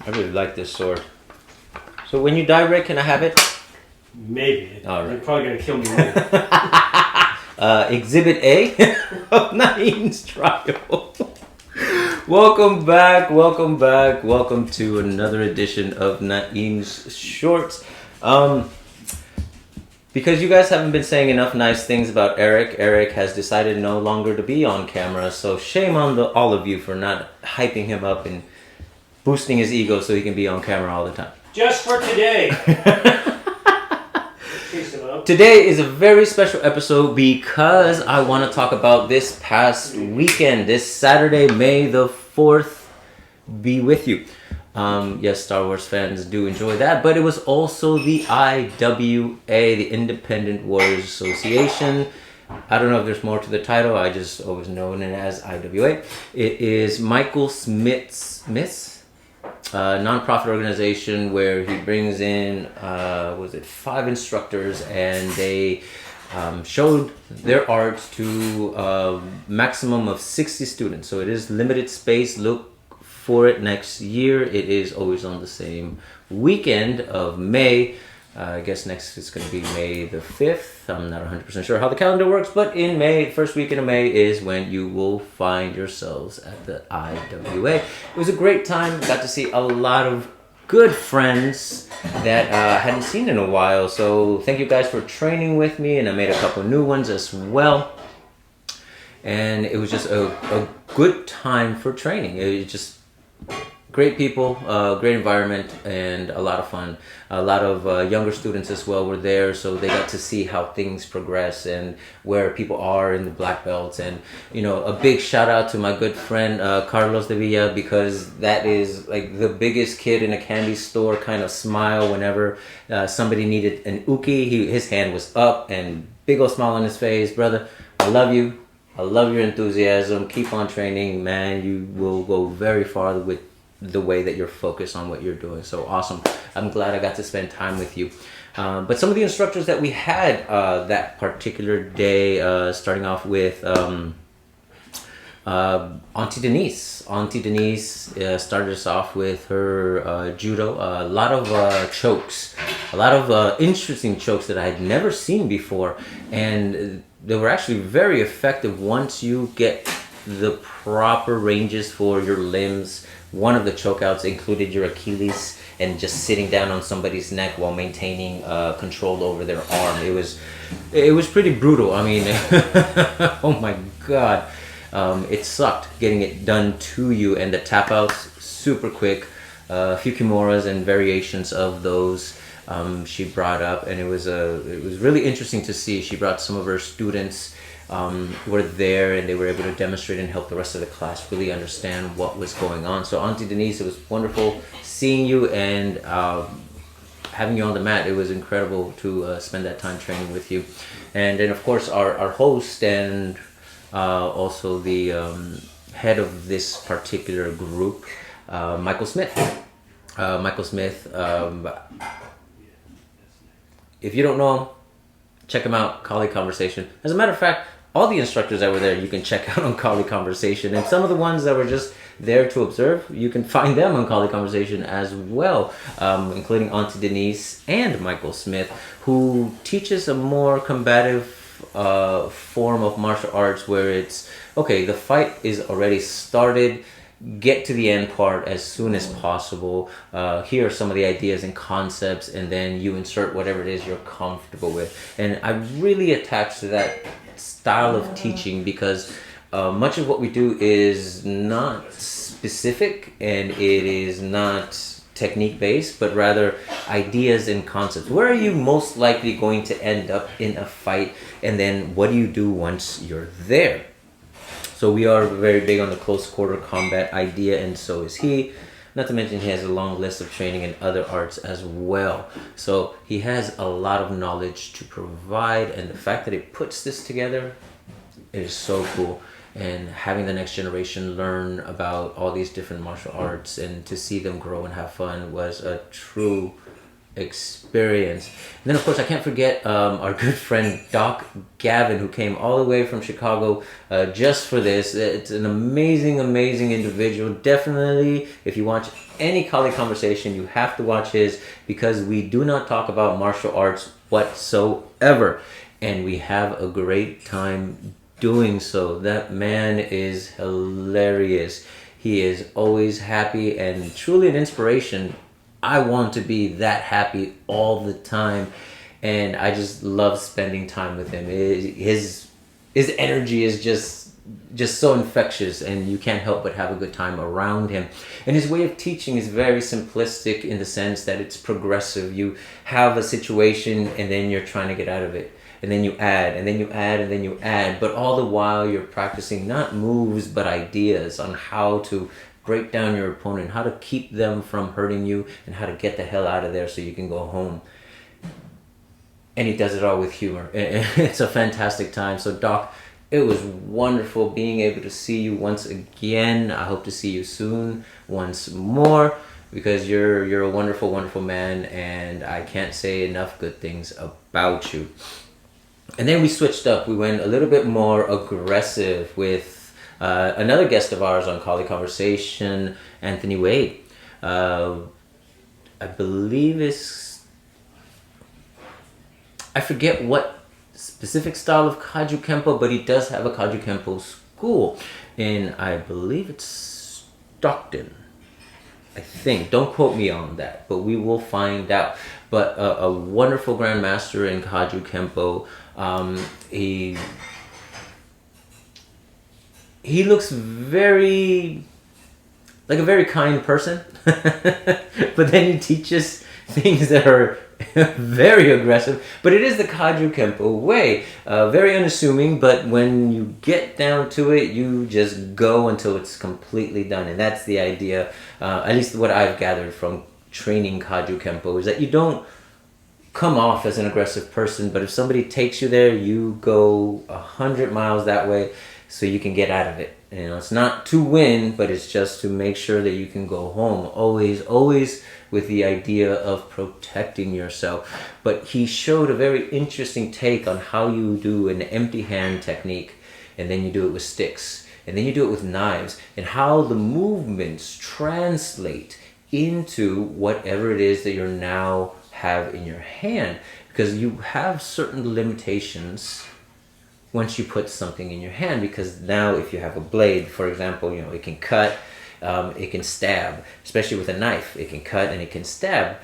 I really like this sword. So when you die, Rick, can I have it? Maybe. All right. You're probably going to kill me later. Exhibit A of Nain's trial. Welcome back. Welcome to another edition of Nain's Shorts. Because you guys haven't been saying enough nice things about Eric has decided no longer to be on camera. So shame on all of you for not hyping him up and boosting his ego so he can be on camera all the time. Just for today. Today is a very special episode because I want to talk about this past weekend. This Saturday, May the 4th, be with you. Yes, Star Wars fans do enjoy that, but it was also the IWA, the Independent Warriors Association. I don't know if there's more to the title. I just always known it as IWA. It is Michael Smith's nonprofit organization where he brings in 5 instructors, and they showed their art to a maximum of 60 students. So it is limited space. Look for it next year. It is always on the same weekend of May. I guess next it's going to be May the 5th. I'm not 100% sure how the calendar works, but in May, first weekend of May is when you will find yourselves at the IWA. It was a great time. Got to see a lot of good friends that I hadn't seen in a while. So thank you guys for training with me, and I made a couple new ones as well. And it was just a good time for training. It was just great people, great environment, and a lot of fun. A lot of younger students as well were there, so they got to see how things progress and where people are in the black belts. And a big shout out to my good friend Carlos de Villa, because that is like the biggest kid in a candy store kind of smile whenever somebody needed an uki. His hand was up and big old smile on his face. Brother, I love you. I love your enthusiasm. Keep on training, man. You will go very far with the way that you're focused on what you're doing. So awesome. I'm glad I got to spend time with you. But some of the instructors that we had that particular day, starting off with Auntie Denise. Auntie Denise started us off with her judo. A lot of chokes. A lot of interesting chokes that I had never seen before. And they were actually very effective once you get the proper ranges for your limbs. One of the chokeouts included your Achilles and just sitting down on somebody's neck while maintaining control over their arm. It was pretty brutal. I mean, oh my God. It sucked getting it done to you, and the tap outs super quick. A few kimuras and variations of those she brought up, and it was really interesting to see. She brought some of her students were there, and they were able to demonstrate and help the rest of the class really understand what was going on. So Auntie Denise, it was wonderful seeing you and having you on the mat. It was incredible to spend that time training with you. And then of course our host and also the head of this particular group, Michael Smith. Michael Smith, if you don't know him, check him out, Kali Conversation. As a matter of fact, all the instructors that were there, you can check out on Kali Conversation. And some of the ones that were just there to observe, you can find them on Kali Conversation as well, including Auntie Denise and Michael Smith, who teaches a more combative form of martial arts where it's, okay, the fight is already started, get to the end part as soon as possible. Here are some of the ideas and concepts, and then you insert whatever it is you're comfortable with. And I really attach to that style of teaching because much of what we do is not specific and it is not technique based, but rather ideas and concepts. Where are you most likely going to end up in a fight, and then what do you do once you're there? So we are very big on the close quarter combat idea, and so is he. Not to mention he has a long list of training in other arts as well. So he has a lot of knowledge to provide, and the fact that he puts this together is so cool. And having the next generation learn about all these different martial arts and to see them grow and have fun was a true experience. And then, of course, I can't forget our good friend Doc Gavin, who came all the way from Chicago just for this. It's an amazing, amazing individual. Definitely, if you watch any Kali conversation, you have to watch his, because we do not talk about martial arts whatsoever. And we have a great time doing so. That man is hilarious. He is always happy and truly an inspiration. I want to be that happy all the time, and I just love spending time with him. His energy is just so infectious, and you can't help but have a good time around him. And his way of teaching is very simplistic in the sense that it's progressive. You have a situation, and then you're trying to get out of it, and then you add, and then you add, and then you add. But all the while, you're practicing not moves, but ideas on how to break down your opponent, how to keep them from hurting you, and how to get the hell out of there so you can go home. And he does it all with humor. It's a fantastic time. So Doc, it was wonderful being able to see you once again. I hope to see you soon once more, because you're a wonderful, wonderful man, and I can't say enough good things about you. And then we switched up. We went a little bit more aggressive with another guest of ours on Kali Conversation, Anthony Wade. I believe I forget what specific style of Kaju Kempo, but he does have a Kaju Kempo school in, I believe it's Stockton, I think. Don't quote me on that, but we will find out. But a wonderful grandmaster in Kaju Kempo. He looks very like a very kind person, but then he teaches things that are very aggressive. But it is the Kaju Kempo way, very unassuming. But when you get down to it, you just go until it's completely done, and that's the idea. At least what I've gathered from training Kaju Kempo is that you don't come off as an aggressive person, but if somebody takes you there, you go 100 miles that way so you can get out of it. You know, it's not to win, but it's just to make sure that you can go home. Always with the idea of protecting yourself. But he showed a very interesting take on how you do an empty hand technique, and then you do it with sticks, and then you do it with knives, and how the movements translate into whatever it is that you're now have in your hand, because you have certain limitations once you put something in your hand. Because now if you have a blade, for example, you know, it can cut, it can stab, especially with a knife. It can cut and it can stab.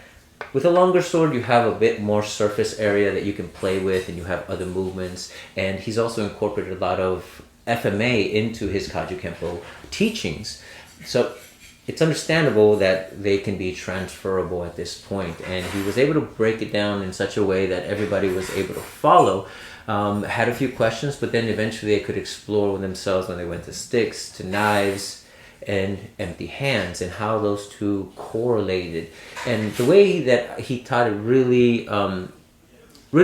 With a longer sword, you have a bit more surface area that you can play with, and you have other movements. And he's also incorporated a lot of FMA into his Kaju Kempo teachings. So it's understandable that they can be transferable at this point. And he was able to break it down in such a way that everybody was able to follow. Had a few questions, but then eventually they could explore with themselves when they went to sticks, to knives, and empty hands, and how those two correlated. And the way that he taught it really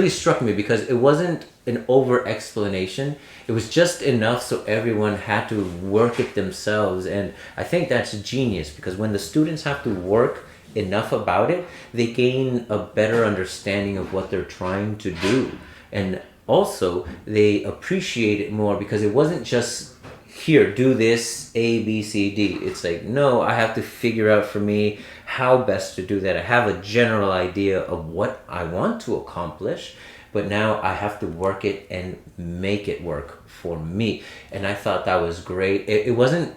struck me, because it wasn't an over explanation. It was just enough so everyone had to work it themselves. And I think that's genius, because when the students have to work enough about it, they gain a better understanding of what they're trying to do. And also they appreciate it more, because it wasn't just, here, do this, A, B, C, D. It's like, no, I have to figure out for me how best to do that. I have a general idea of what I want to accomplish, but now I have to work it and make it work for me. And I thought that was great. It wasn't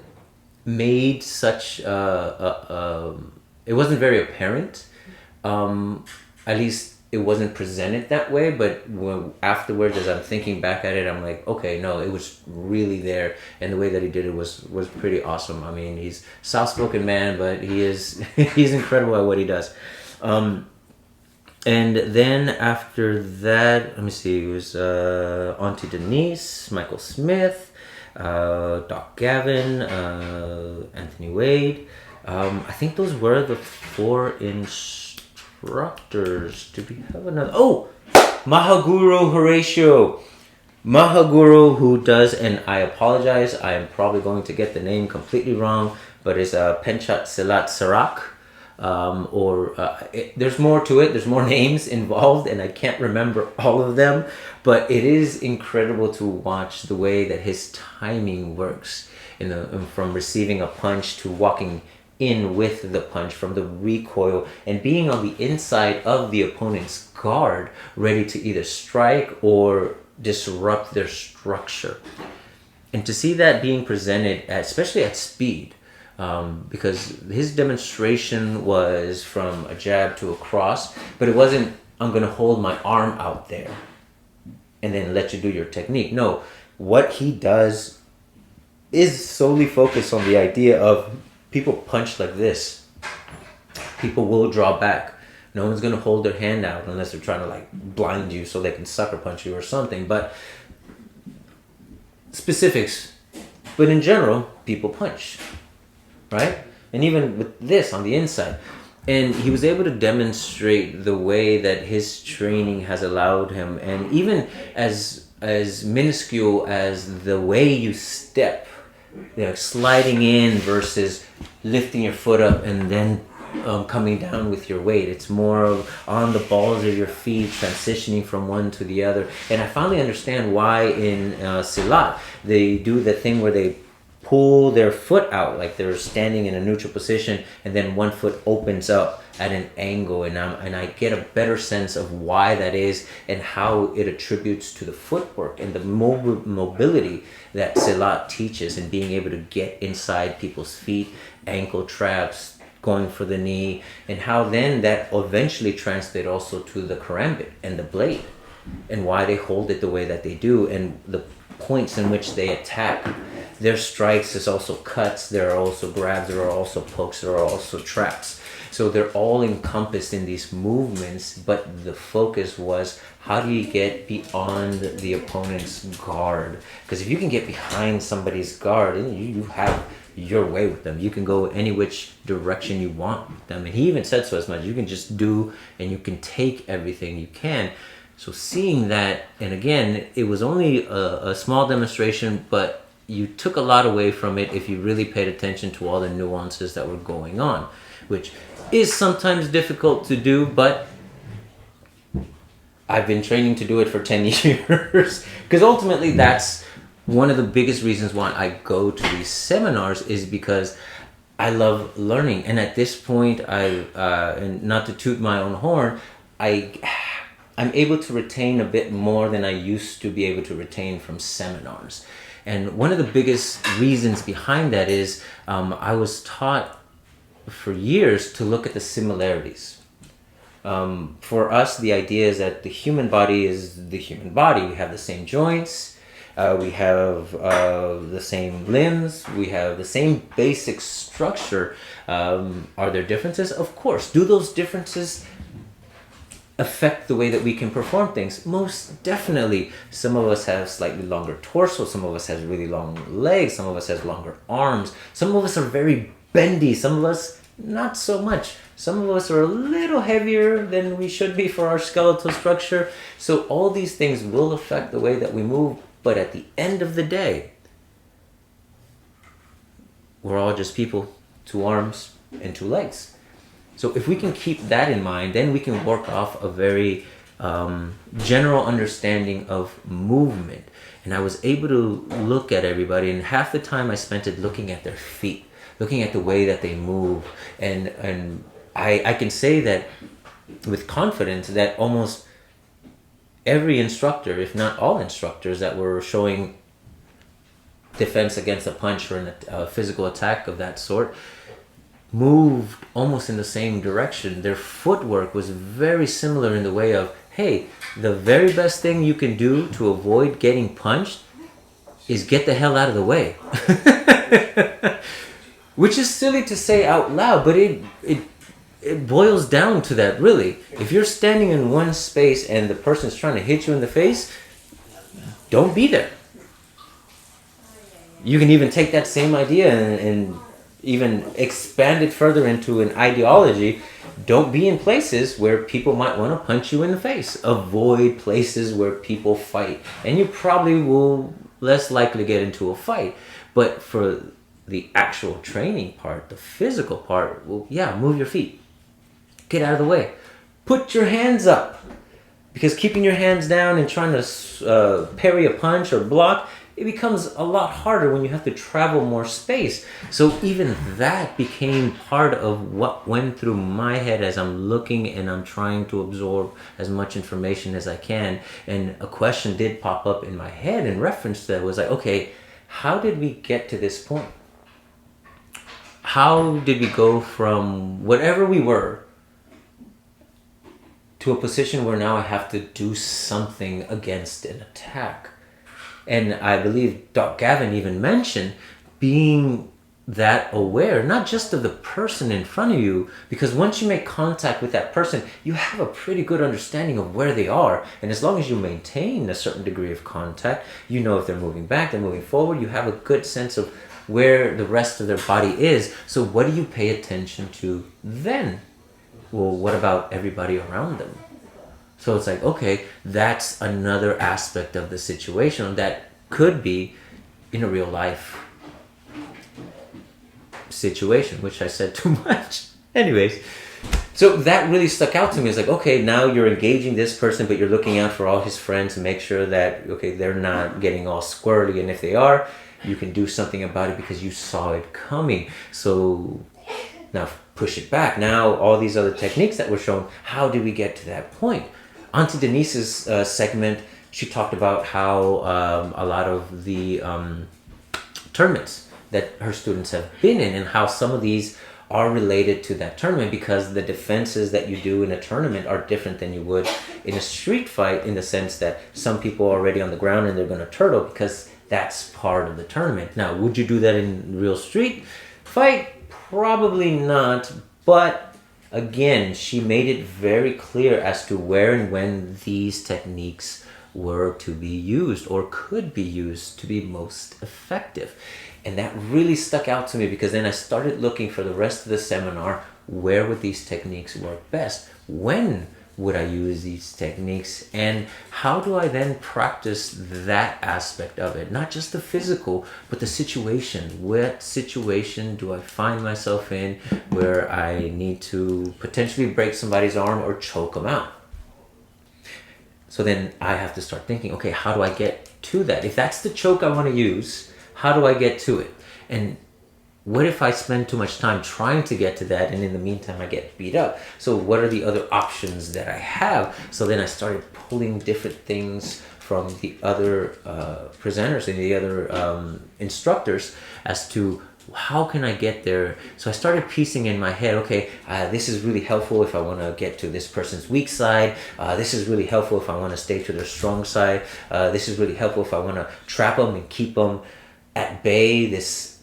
made such, it wasn't very apparent. At least it wasn't presented that way, but afterwards, as I'm thinking back at it, I'm like, okay, no, it was really there. And the way that he did it was pretty awesome. I mean, he's a soft-spoken man, but he's incredible at what he does. And then after that, let me see, it was Auntie Denise, Michael Smith, Doc Gavin, Anthony Wade. I think those were the 4 instructors. Did we have another? Oh, Mahaguru Horatio. Mahaguru, who does, and I apologize, I am probably going to get the name completely wrong, but it's Penchat Silat Sarak. there's more to it. There's more names involved, and I can't remember all of them. But it is incredible to watch the way that his timing works from receiving a punch to walking in with the punch, from the recoil and being on the inside of the opponent's guard, ready to either strike or disrupt their structure. And to see that being presented, especially at speed, because his demonstration was from a jab to a cross, but it wasn't, I'm going to hold my arm out there and then let you do your technique. No, what he does is solely focused on the idea of people punch like this. People will draw back. No one's going to hold their hand out unless they're trying to like blind you so they can sucker punch you or something. But specifics. But in general, people punch. Right? And even with this on the inside. And he was able to demonstrate the way that his training has allowed him. And even as minuscule as the way you step, sliding in versus lifting your foot up and then coming down with your weight. It's more of on the balls of your feet, transitioning from one to the other. And I finally understand why in Silat they do the thing where they pull their foot out like they're standing in a neutral position, and then one foot opens up at an angle, and I get a better sense of why that is and how it attributes to the footwork and the mobility that Silat teaches, and being able to get inside people's feet, ankle traps, going for the knee, and how then that eventually translates also to the karambit and the blade, and why they hold it the way that they do, and the points in which they attack. Their strikes is also cuts, there are also grabs, there are also pokes, there are also traps. So they're all encompassed in these movements, but the focus was, how do you get beyond the opponent's guard? Because if you can get behind somebody's guard, you have your way with them. You can go any which direction you want with them. And he even said so as much. You can just do, and you can take everything you can. So seeing that, and again, it was only a small demonstration, but you took a lot away from it if you really paid attention to all the nuances that were going on, which is sometimes difficult to do, but I've been training to do it for 10 years. Because ultimately that's one of the biggest reasons why I go to these seminars, is because I love learning. And at this point, and not to toot my own horn, I'm able to retain a bit more than I used to be able to retain from seminars. And one of the biggest reasons behind that is I was taught for years to look at the similarities. For us, the idea is that the human body is the human body. We have the same joints, we have the same limbs, we have the same basic structure. Are there differences? Of course. Do those differences affect the way that we can perform things? Most definitely. Some of us have slightly longer torso, some of us has really long legs, some of us has longer arms, some of us are very bendy, some of us not so much, some of us are a little heavier than we should be for our skeletal structure. So all these things will affect the way that we move, but at the end of the day, we're all just people, 2 arms and 2 legs. So if we can keep that in mind, then we can work off a very general understanding of movement. And I was able to look at everybody, and half the time I spent it looking at their feet, looking at the way that they move. And I can say that with confidence that almost every instructor, if not all instructors that were showing defense against a punch or a physical attack of that sort, moved almost in the same direction. Their footwork was very similar in the way of, hey, the very best thing you can do to avoid getting punched is get the hell out of the way. Which is silly to say out loud, but it boils down to that, really. If you're standing in one space and the person's trying to hit you in the face, don't be there. You can even take that same idea and even expand it further into an ideology. Don't be in places where people might want to punch you in the face. Avoid places where people fight. And you probably will less likely get into a fight. But for the actual training part, the physical part, well, yeah, move your feet. get out of the way. Put your hands up. Because keeping your hands down and trying to parry a punch or block, it becomes a lot harder when you have to travel more space. So even that became part of what went through my head as I'm looking and I'm trying to absorb as much information as I can. And a question did pop up in my head in reference to that. It was like, okay, how did we get to this point? How did we go from whatever we were to a position where now I have to do something against an attack? And I believe Doc Gavin even mentioned being that aware, not just of the person in front of you, because once you make contact with that person, you have a pretty good understanding of where they are. And as long as you maintain a certain degree of contact, you know if they're moving back, they're moving forward, you have a good sense of where the rest of their body is. So what do you pay attention to then? Well, what about everybody around them? So it's like, okay, that's another aspect of the situation that could be in a real life situation, which I said too much. Anyways, so that really stuck out to me. It's like, okay, now you're engaging this person, but you're looking out for all his friends and make sure that, okay, they're not getting all squirrely. And if they are, you can do something about it because you saw it coming. So now push it back. Now all these other techniques that were shown, how did we get to that point? Auntie Denise's segment, she talked about how a lot of the tournaments that her students have been in and how some of these are related to that tournament because the defenses that you do in a tournament are different than you would in a street fight, in the sense that some people are already on the ground and they're going to turtle because that's part of the tournament. Now, would you do that in real street fight? Probably not, but again, she made it very clear as to where and when these techniques were to be used or could be used to be most effective. And that really stuck out to me because then I started looking for the rest of the seminar. Where would these techniques work best? When would I use these techniques? And how do I then practice that aspect of it? Not just the physical, but the situation. What situation do I find myself in where I need to potentially break somebody's arm or choke them out? So then I have to start thinking, okay, how do I get to that? If that's the choke I want to use, how do I get to it? And what if I spend too much time trying to get to that and in the meantime I get beat up? So what are the other options that I have? So then I started pulling different things from the other presenters and the other instructors as to how can I get there? So I started piecing in my head, okay, this is really helpful if I want to get to this person's weak side. This is really helpful if I want to stay to their strong side. This is really helpful if I want to trap them and keep them at bay, this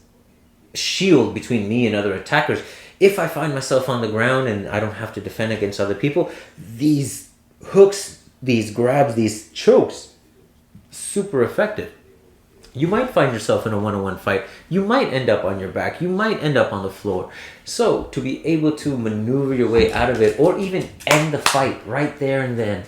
shield between me and other attackers. If I find myself on the ground and I don't have to defend against other people, these hooks, these grabs, these chokes, super effective. You might find yourself in a one-on-one fight. You might end up on your back. You might end up on the floor. So to be able to maneuver your way out of it or even end the fight right there and then,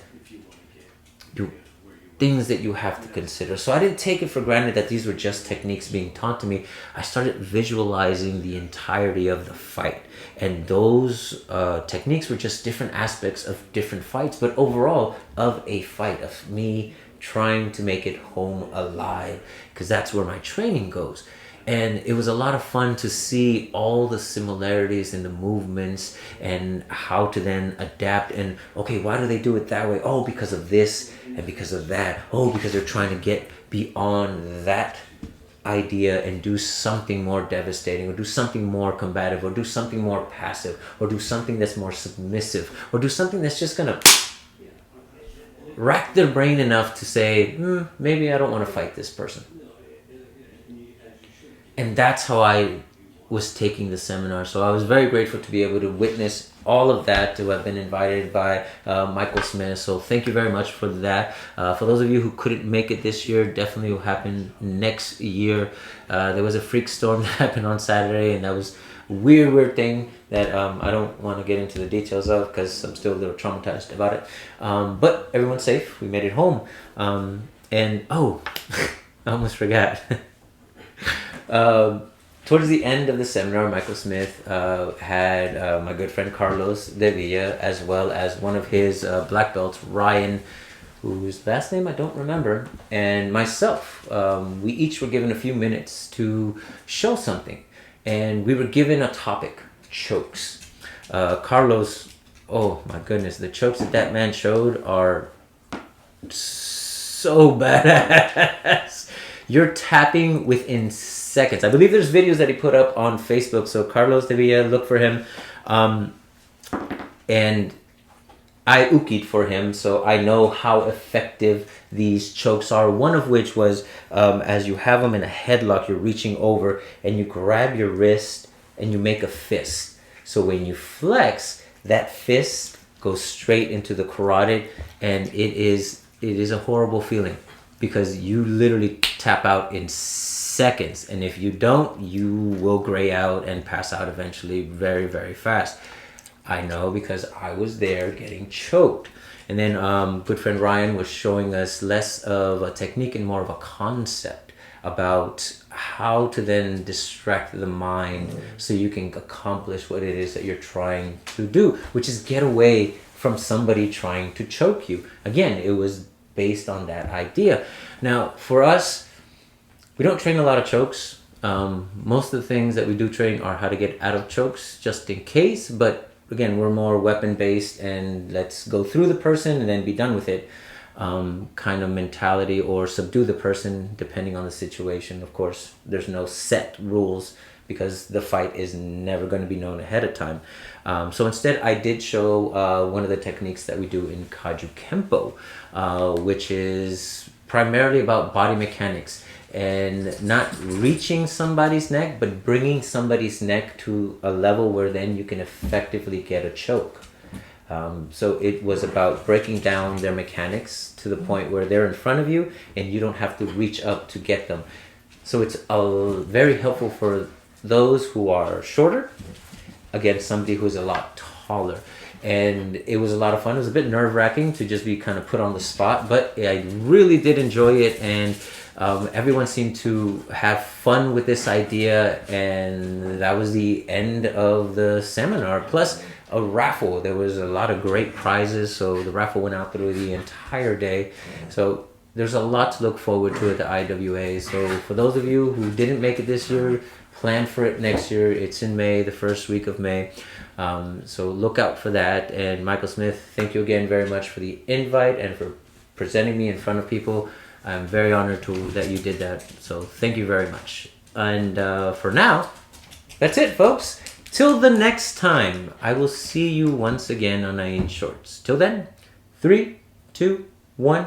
things that you have to consider. So I didn't take it for granted that these were just techniques being taught to me. I started visualizing the entirety of the fight. And those techniques were just different aspects of different fights, but overall of a fight, of me trying to make it home alive, because that's where my training goes. And it was a lot of fun to see all the similarities in the movements and how to then adapt. And okay, why do they do it that way? Oh, because of this and because of that. Oh, because they're trying to get beyond that idea and do something more devastating, or do something more combative, or do something more passive, or do something that's more submissive, or do something that's just gonna rack their brain enough to say, maybe I don't want to fight this person. And that's how I was taking the seminar. So I was very grateful to be able to witness all of that, to have been invited by Michael Smith. So thank you very much for that. For those of you who couldn't make it this year, definitely will happen next year. There was a freak storm that happened on Saturday, and that was a weird thing that I don't want to get into the details of because I'm still a little traumatized about it. But everyone's safe. We made it home. And I almost forgot. towards the end of the seminar, Michael Smith had my good friend Carlos De Villa, as well as one of his black belts, Ryan, whose last name I don't remember, and myself. We each were given a few minutes to show something, and we were given a topic: chokes. Carlos, oh my goodness, the chokes that man showed are so badass. You're tapping within seconds. I believe there's videos that he put up on Facebook. So Carlos De Villa, look for him. And I ukied for him, so I know how effective these chokes are. One of which was as you have them in a headlock, you're reaching over and you grab your wrist and you make a fist. So when you flex, that fist goes straight into the carotid, and it is a horrible feeling because you literally tap out in seconds, and if you don't, you will gray out and pass out eventually very, very fast. I know because I was there getting choked. And then good friend Ryan was showing us less of a technique and more of a concept about how to then distract the mind so you can accomplish what it is that you're trying to do, which is get away from somebody trying to choke you. Again, it was based on that idea. Now, for us, we don't train a lot of chokes. Most of the things that we do train are how to get out of chokes just in case, but again, we're more weapon based and let's go through the person and then be done with it kind of mentality, or subdue the person depending on the situation. Of course, there's no set rules because the fight is never going to be known ahead of time. So instead, I did show one of the techniques that we do in Kaju Kempo, which is primarily about body mechanics and not reaching somebody's neck, but bringing somebody's neck to a level where then you can effectively get a choke. So it was about breaking down their mechanics to the point where they're in front of you and you don't have to reach up to get them. So it's very helpful for those who are shorter against somebody who's a lot taller. And it was a lot of fun. It was a bit nerve-wracking to just be kind of put on the spot, but I really did enjoy it, and everyone seemed to have fun with this idea, and that was the end of the seminar. Plus a raffle. There was a lot of great prizes, so the raffle went out through the entire day. So there's a lot to look forward to at the IWA. So for those of you who didn't make it this year, plan for it next year. It's in May, the first week of May. So look out for that. And Michael Smith, thank you again very much for the invite and for presenting me in front of people. I'm very honored that you did that. So thank you very much. And for now, that's it, folks. Till the next time, I will see you once again on Nain Shorts. Till then, 3, 2, 1.